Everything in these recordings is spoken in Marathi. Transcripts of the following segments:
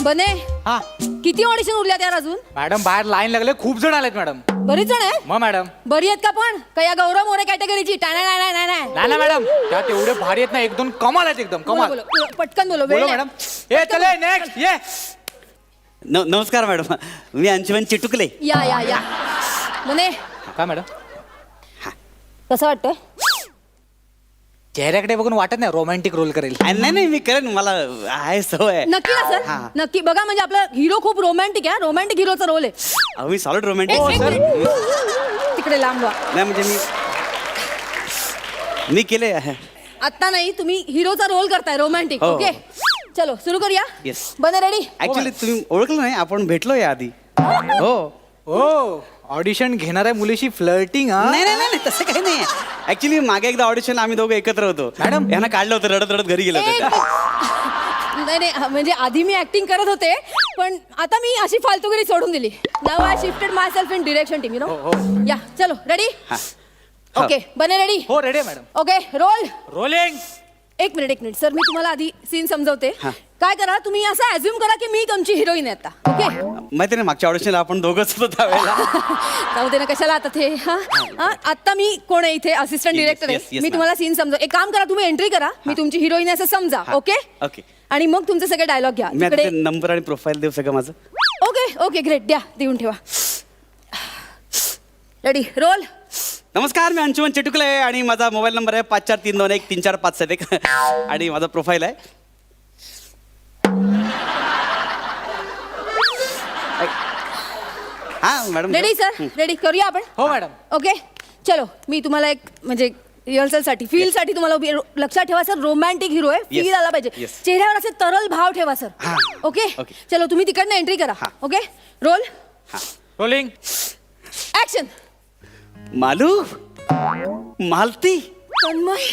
बने हा किती ऑडिशन उरल्यात यार अजून? मॅडम बाहेर लाईन लागले, खूप जण आलेत मॅडम. बरीच जण आहे. मग मॅडम बरी आहेत का पण? का या गौरव मोरे कॅटेगरीची? नाही नाही नाही नाही नाही ना मॅडम, त्यात एवढे भारी आहेत ना, एक दोन कमाल आहेत, एकदम बोलो, कमाल. बोलो, बोलो, पटकन बोलो. वेळ बोलो नाही. मॅडम. ये चले नेक्स्ट ये. नमस्कार मॅडम, मी अंशुमन चिटुकले. या या या बने काय मॅडम? कसं वाटतंय? चेहऱ्याकडे बघून वाटत नाही रोमॅन्टिक रोल करेल. नाही नाही, मी करेन, मला आहे सवय. नक्की ना सर? हा. नक्की बघा, म्हणजे आपला हिरो खूप रोमॅन्टिक आहे. रोमॅन्टिक हिरोचा रोल आहे. अहो, मी सॉलिड रोमॅन्टिक. एक मिनिट. तिकडे लांब व्हा. नाही म्हणजे मी केले. आता नाही, तुम्ही हिरोचा रोल करताय रोमॅन्टिक. हो. ओके चलो सुरू करूया. Yes. बने रेडी? ऍक्च्युली तुम्ही ओळखलं नाही, आपण भेटलो या आधी. हो. हो ऑडिशन घेणाऱ्या मुलीशी फ्लर्टिंग. नाही नाही नाही, तसं काही नाही. ऍक्च्युली मागे एकदा ऑडिशन आम्ही दोघं एकत्र होतो. मॅडम. यांना काढलं होतं, रडत रडत घरी गेलो एक होतो. नाही नाही, म्हणजे आधी मी ऍक्टिंग करत होते, पण आता मी अशी फालतूगिरी सोडून दिली. Now I shifted myself in direction team, you know. या चलो रेडी? हा. ओके बने रेडी? हो ready madam. Okay roll. Rolling. एक मिनिट सर, मी तुम्हाला आधी सीन समजवते. हा. काय करा, तुम्ही असं ऍझ्युम करा की मी तुमची हिरोईन आहे आता. ओके माहिती नाही, मागच्या ऑडिशनला आपण दोघंच होतो त्यावेळेला. जाऊ दे ना, कशाला आता ते. हा हा, आता मी कोण आहे इथे? असिस्टंट डिरेक्टर yes, आहे. yes, मी ma'am. तुम्हाला सीन समजव. एक काम करा, तुम्ही एंट्री करा, मी तुमची हिरोईन आहे असं समजा. Okay okay. आणि मग तुमचे सगळे डायलॉग घ्या. मी आता तिकडे नंबर आणि प्रोफाईल देऊ सगळं माझं. ओके ओके ग्रेट, द्या, देऊन ठेवा. Ready roll. नमस्कार, मी अंशुमन चिटुकले आणि माझा मोबाईल नंबर आहे 5432134571 आणि माझा प्रोफाईल आहे. हा मॅडम. Ready sir? रेडी करूया आपण? हो मॅडम. ओके चलो, मी तुम्हाला एक म्हणजे रिहर्सलसाठी फीलसाठी तुम्हाला लक्षात ठेवा सर, रोमॅन्टिक हिरो आहे. Yes. फील आला पाहिजे. Yes. चेहऱ्यावर असे तरल भाव ठेवा सर. हा. Okay Okay. चलो, तुम्ही तिकडनं एंट्री करा. हा. Okay roll rolling. Action. Malu, Malati, Tanmay.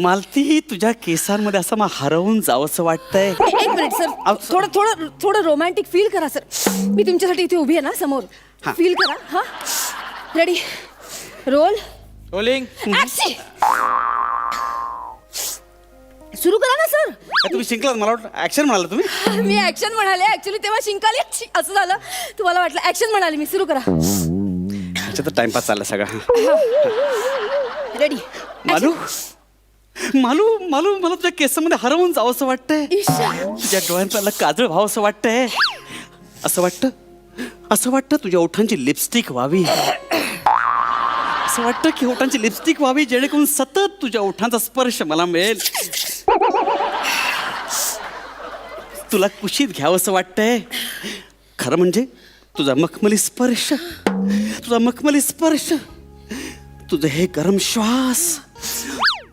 Malati, तुझ्या केसांमध्ये असं मला हरवून जावंसं वाटतंय. एक मिनिट सर, थोडं थोडं थोडं रोमॅन्टिक फील करा सर. मी तुमच्यासाठी इथे उभी आहे ना समोर. हा. फील करा. हा रेडी रोल रोलिंग. ऍक्शन. सुरू करा ना सर. तुम्ही शिंकलात, मला वाटतं ऍक्शन म्हणाला तुम्ही. मी ऍक्शन म्हणाले, ऍक्च्युली तेव्हा शिंकाली असं झालं. तुम्हाला वाटलं ऍक्शन म्हणाले मी. सुरू करा. अच्छा, तर टाइमपास चालला सगळा. रेडी मालू, मालू, मालू, मला तुझ्या केसांमध्ये हरवून जावंसं वाटतंय. तुझ्या डोळ्यांना काजळ व्हावंसं वाटतंय. असं वाटतं तुझ्या ओठांची लिपस्टिक व्हावी. असं वाटतं की ओठांची लिपस्टिक व्हावी, जेणेकरून सतत तुझ्या ओठांचा स्पर्श मला मिळेल. तुला कुशीत घ्यावंसं वाटतंय. खरं म्हणजे तुझा मखमली स्पर्श, तुझं हे गरम श्वास,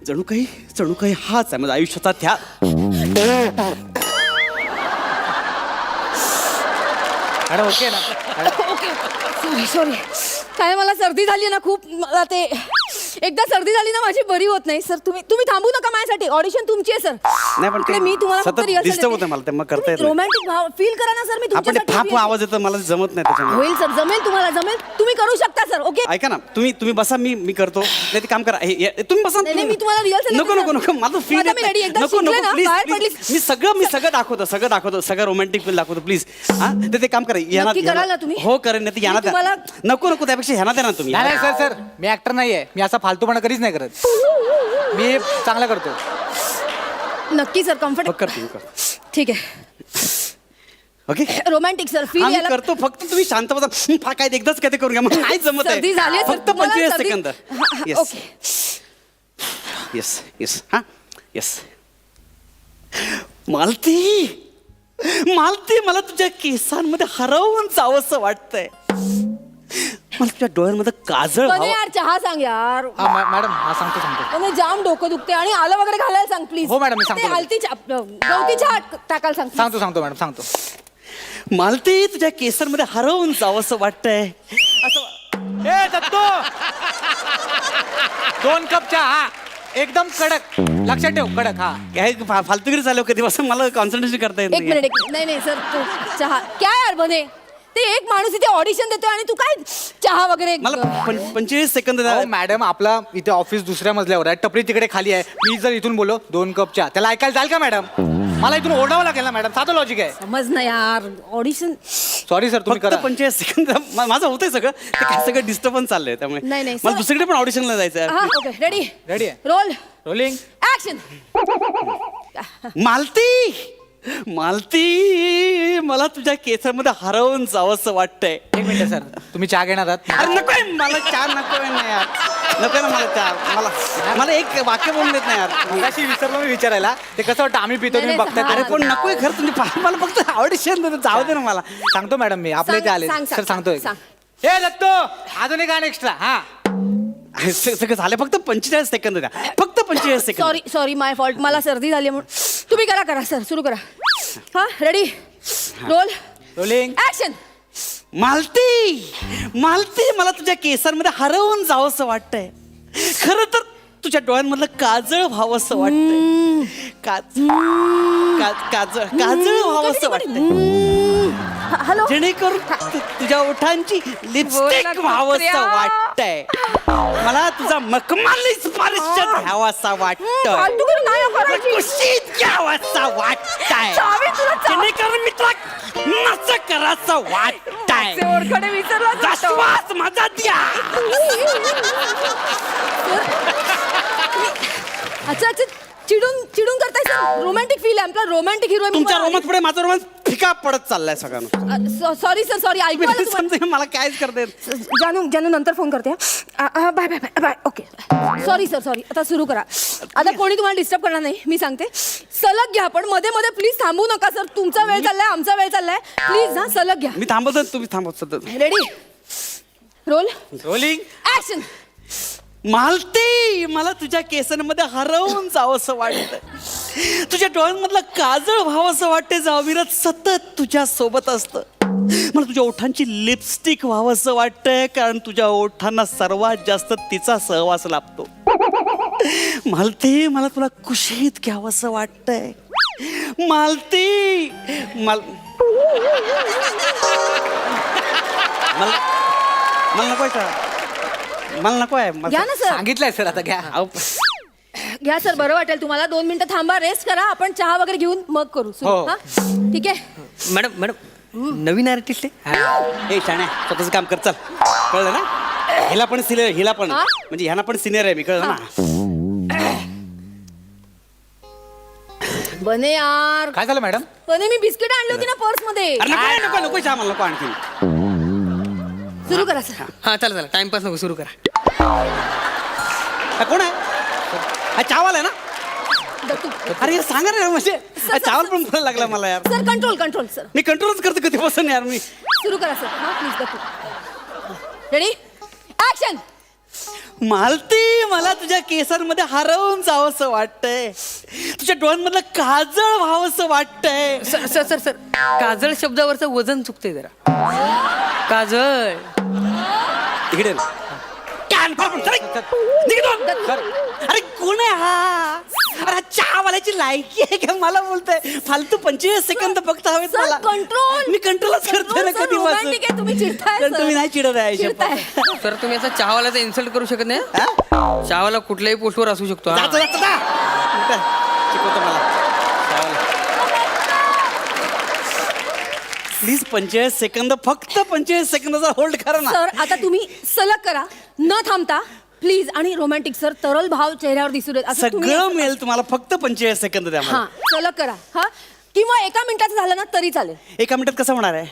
जणू काही हाच आहे माझ्या आयुष्याचा त्या. मॅडम ओके ना? ओके सॉरी काय मला सर्दी झाली ना खूप. मला ते एकदा सर्दी झाली ना माझी बरी होत नाही सर. तुम्ही थांबू नका माझ्यासाठी. ऑडिशन तुमची आहे सर. नाही पण इकडे मी तुम्हाला फक्त सतत rehearsal डिस्टर्ब देते. होतं मला, ते मग करता येत नाही. रोमॅन्टिक भाव फील करा ना सर. मी आपण ते तुमच्यासाठी फाप उभी आहे. आवाज येतो, मला जमत नाही त्याच्यामुळे. होईल सर, जमेल तुम्हाला, जमेल. तुम्ही करू शकता सर. ओके ऐका ना, तुम्ही बसा, मी करतो. नाही ते काम करा, तुम्ही बसा. नाही, मी तुम्हाला rehearsal नको देते, नको सर. नको, माझं फील आता मी ready, एकदा शिकले ना, बाहेर प्लीज. पडली. मी सगळं दाखवतो, सगळं रोमॅन्टिक फील दाखवतो प्लीज. हा ते काम करा. नक्की कराल ना तुम्ही? हो करेन. नाही यांना मी तुम्हाला- नको त्यापेक्षा ह्यांना द्या ना तुम्ही. नाही नाही सर मी ऍक्टर नाहीये. मी असा फालतूपणा कधीच नाही करत. मी हे चांगला करतो. नक्की सर. कम्फर्ट कर. ठीक आहे. ओके रोमॅन्टिक सर फील आम्ही यायला. करतो. फक्त तुम्ही शांत बसा. काय एकदाच काय ते करून घ्या, मग नाही जमत आहे. सर्दी झाली आहे, सर. फक्त तुम्हाला 25 सर्दी- सेकंद. हा, ओके. येस हा येस. मालती, मला तुझ्या केसांमध्ये हरवून जावंसं वाटतंय. मला तुझ्या डोळ्यांमध्ये काजळ बने व्हावं. यार, चहा सांग यार. मॅडम हा सांगतो. बने जाम डोकं दुखते आणि आलं वगैरे घालायला सांग प्लीज. हो, मॅडम, मी सांगतो. ते हलती गवती चहा टाकायला सांग please. सांगतो मॅडम सांगतो. मालती, तुझ्या केसांमध्ये हरवून जावंसं वाटतंय. ए दत्तो 2 कप चहा एकदम कडक. लक्षात ठेव कडक. हा काय फालतुगिरी चालू कधीपासून मला कॉन्सन्ट्रेशन करता येत एक मिनिट नाही सर, तू चहा काय यार बने. ते एक माणूस इथे ऑडिशन देतोय आणि तू काय चहा वगैरे. मला 25 सेकंद द्या. अहो मॅडम आपला इथे ऑफिस दुसऱ्या मजल्यावर आहे. टपरी तिकडे खाली आहे. मी जर इथून बोलो 2 कप चहा, त्याला ऐकायला जाईल का मॅडम? मला इथून ओढावं लागेल ना मॅडम, साधं लॉजिक आहे. समज ना यार, ऑडिशन. सॉरी सर, तुम्ही फक्त करा. 45 सेकंद माझं होतंय सगळं, ते काय सगळं डिस्टर्बन्स चाललंय त्यामुळे नाही, नाही, मला सर. दुसरीकडे पण ऑडिशनला जायचं हा आहे. ओके, रेडी रेडी आहे. Roll rolling. Action. Malati Malati, मला तुझ्या केसांमध्ये हरवून जावंसं वाटतंय. एक मिनिट सर, तुम्ही चहा घेणार आहात? अरे नकोय मला चहा, नकोय ना यार, नको ना मला चहा. मला एक वाक्य बोलून देत नाही यार. मगाशी विसरलो मी विचारायला, ते कसं वाटतं आम्ही पितो नाही, तुम्ही नाही, बघताय. हा, अरे पण नकोय खरं तुमची मला फक्त ऑडिशन जाऊ दे ना मला. सांगतो मॅडम, मी आपल्या इथे आले सांग, सर, सांग, सांगतोय. सांग. हे दत्तो, अजून एक गाणं एक्स्ट्रा. हा सगळं झालं, फक्त 45 सेकंद द्या, फक्त 45 सेकंद. सॉरी सॉरी, माय फॉल्ट. मला सर्दी झाली म्हणून. तुम्ही करा सर, सुरू करा. हा ready roll rolling. Action. Malati Malati, मला तुझ्या केसांमध्ये हरवून जावंसं वाटतंय. खरं तर तुझ्या डोळ्यांमधलं काजळ व्हावंसं वाटतंय. काजळ व्हावंसं वाटतंय, हॅलो. जेणेकरून तुझ्या ओठांची लिपस्टिक व्हावंसं वाटतंय. मला तुझा मखमली स्पर्श घ्यावासा वाटतोय, फालतू करून नाही करायची. कुशीत घ्यावासा वाटतंय, चावी तुला जेणेकरून मी तुला नस करायचं वाटतंय. ओरखडे विसरला जातो. श्वास माझा द्या. अच्छा अच्छा, चिडून करताय सर. रोमॅन्टिक फील आहे आपला, रोमॅन्टिक हिरो. तुमच्या रोमांस पुढे माझा रोमांस फिका पडत चाललाय सगळ्यांना. Sorry sir, sorry. ऐकू आलं तुम्हाला? समजा मला कायच करते. जानू नंतर फोन करते. Bye bye bye bye. Okay sorry sir, sorry. आता सुरू करा. आता कोणी तुम्हाला डिस्टर्ब करणार नाही, मी सांगते. सलग घ्या, पण मध्ये मध्ये प्लीज थांबू नका सर. तुमचा वेळ चाललाय, आमचा वेळ चाललाय. प्लीज हा, सलग घ्या. मी थांबत, तुम्ही थांबत. Ready roll rolling. Action. Malati, मला तुझ्या केसांमध्ये हरवून जावंसं वाटतंय. तुझ्या डोळ्यांमधलं काजळ व्हावंसं वाटते, जावीरात सतत तुझ्या सोबत असतं. मला तुझ्या ओठांची लिपस्टिक व्हावंसं वाटतंय, कारण तुझ्या ओठांना सर्वात जास्त तिचा सहवास लाभतो. मालती, मला तुला कुशीत घ्यावंसं वाटतंय. मालती, मला नको का, मला नको आहे. घ्या ना सर. सांगितलंय सर, आता घ्या. घ्या सर, बरं वाटेल तुम्हाला. 2 मिनिटं थांबा, रेस्ट करा. आपण चहा वगैरे घेऊन मग करू सुरू. हो. हा ठीक आहे. मॅडम नवीन आर्टिस्ट आहे. हे शाण्या, स्वतःच काम कर, चल. कळलं ना? हिला पण सिनियर, हिला पण हा? म्हणजे ह्याना पण सिनियर आहे मी, कळलं ना? बने यार, काय झालं मॅडम? बने मी बिस्किट आणली होती ना पर्स मध्ये. अरे नको नको नको चहा, मला नको आणखी. सुरू करा सर. हा चला टाइमपास नको, सुरू करा. हा, कोण आहे? हा चावाल आहे ना? दत्तू. अरे यार, सांगा ना म्हणजे सर, चावल सर, पण बोलायला लागला मला यार. Sir control sir. मी कंट्रोलच करतो कधीपासून यार मी. सुरू करा सर. हा please Dattu. Ready action. Malati, मला तुझ्या केसांमध्ये हरवून जावंसं वाटतंय. तुझ्या डोळ्यांमधलं काजळ व्हावंसं वाटतंय. सर सर सर सर काजळ शब्दावरचं वजन चुकतंय जरा. काजळ. इकडे ना. कान फाडून, चल, निघ. अरे कोण आहे हा? अरे चहावाल्याची लायकी आहे का मला बोलतोय? फालतू 45 सेकंद फक्त हवेत सर, मला. control. मी कंट्रोलच करतोय ना सर, कधी romantic आहे, तुम्ही चिडताय, सर. तुम्ही नाही चिडत आहे चिडताय. सर तुम्ही असा चहावाल्याचा इन्सल्ट करू शकत नाही. चहावाला कुठल्याही पोस्टवर असू शकतो. हा. शिकवतो मला. प्लीज 45 सेकंद, फक्त 45 सेकंदाचा होल्ड करा ना. सर आता तुम्ही सलग करा, न थांबता प्लीज. आणि रोमॅन्टिक सर, तरल भाव चेहऱ्यावर दिसू देत. असं तुम्ही सगळं मिळेल तुम्हाला, फक्त 45 सेकंद द्या मला. हा सलग करा. हा किंवा 1 मिनिटाचं झालं ना तरी चालेल. 1 मिनिटात कसं होणार आहे?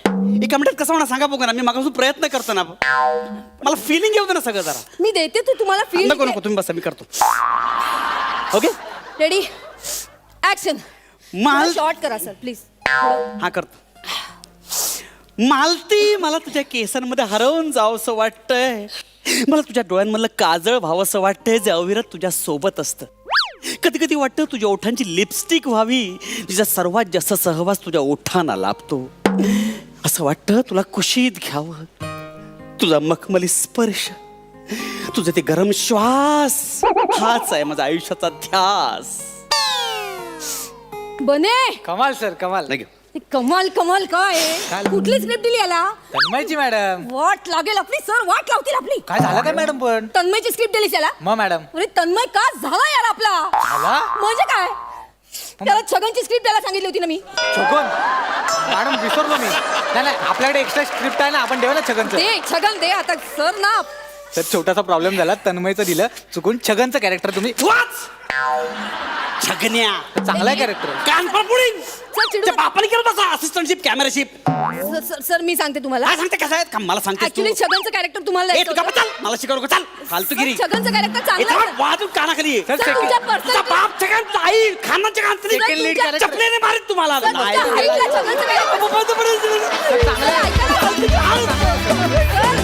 1 मिनिटात कसं होणार सांगा बघा ना. मी मागापासून प्रयत्न करतो ना. मला फिलिंग येऊ दे ना सगळं जरा. मी देते तू तुम्हाला फील. नको नको, तुम्ही बसा, मी करतो. Okay ready action. माल शॉर्ट करा सर प्लीज. हा करतो. मालती, मला तुझ्या केसांमध्ये हरवून जावंसं वाटतंय. मला तुझ्या डोळ्यांमधलं काजळ व्हावंसं वाटतंय, जे अविरत तुझ्या सोबत असतं. कधी कधी वाटतं तुझ्या ओठांची लिपस्टिक व्हावी, तिचा सर्वात जास्त सहवास तुझ्या ओठांना लाभतो. असं वाटतं तुला कुशीत घ्यावं, तुझा मखमली स्पर्श, तुझे ते गरम श्वास. हाच आहे माझा आयुष्याचा ध्यास. बने कमाल सर, कमाल. नाही घेऊ. कमाल कमाल काय काय? कुठली स्क्रिप्ट दिली याला? तन्मयची मॅडम. वाट लागेल आपली सर, वाट लावतील आपली. काय झालं काय मॅडम पण? तन्मयची स्क्रिप्ट दिलीस याला? मग मॅडम अरे तन्मय का झाला यार आपला? झाला? म्हणजे काय? त्याला छगनची स्क्रिप्ट त्याला सांगितली होती ना मी. छगन मॅडम विसरलो मी. नाही नाही आपल्याकडे एक्स्ट्रा स्क्रिप्ट आहे ना, आपण देऊ ना छगनचं. दे छगन दे आता सर ना. तर छोटासा प्रॉब्लेम झाला, तन्मयचं दिलं चुकून, छगनचं कॅरेक्टर तुम्ही. वाच छगन्या चांगला कॅरेक्टर. कान पण पुढील सर चिडू त्या बापाने केलं तसं असिस्टंटशिप कॅमेराशिप. सर मी सांगते तुम्हाला काय सांगते कसं आहे का मला सांगते ऍक्च्युली छगनचं कॅरेक्टर तुम्हाला ए द्यायचं तू का होतं. चल मला शिकवू नका, चल फालतूगिरी. छगनचं कॅरेक्टर चांगलं इथं आहे. वाजून कानाखाली ये. सर, सर, तुमच्या personal- तुझा बाप छगन आई खानाच्या सर, तुमच्या- चपलेने मारित तुम्हाला सर, तुमच्या हाईटला छगनचं character- नाही. सर, ऐका ना. सर,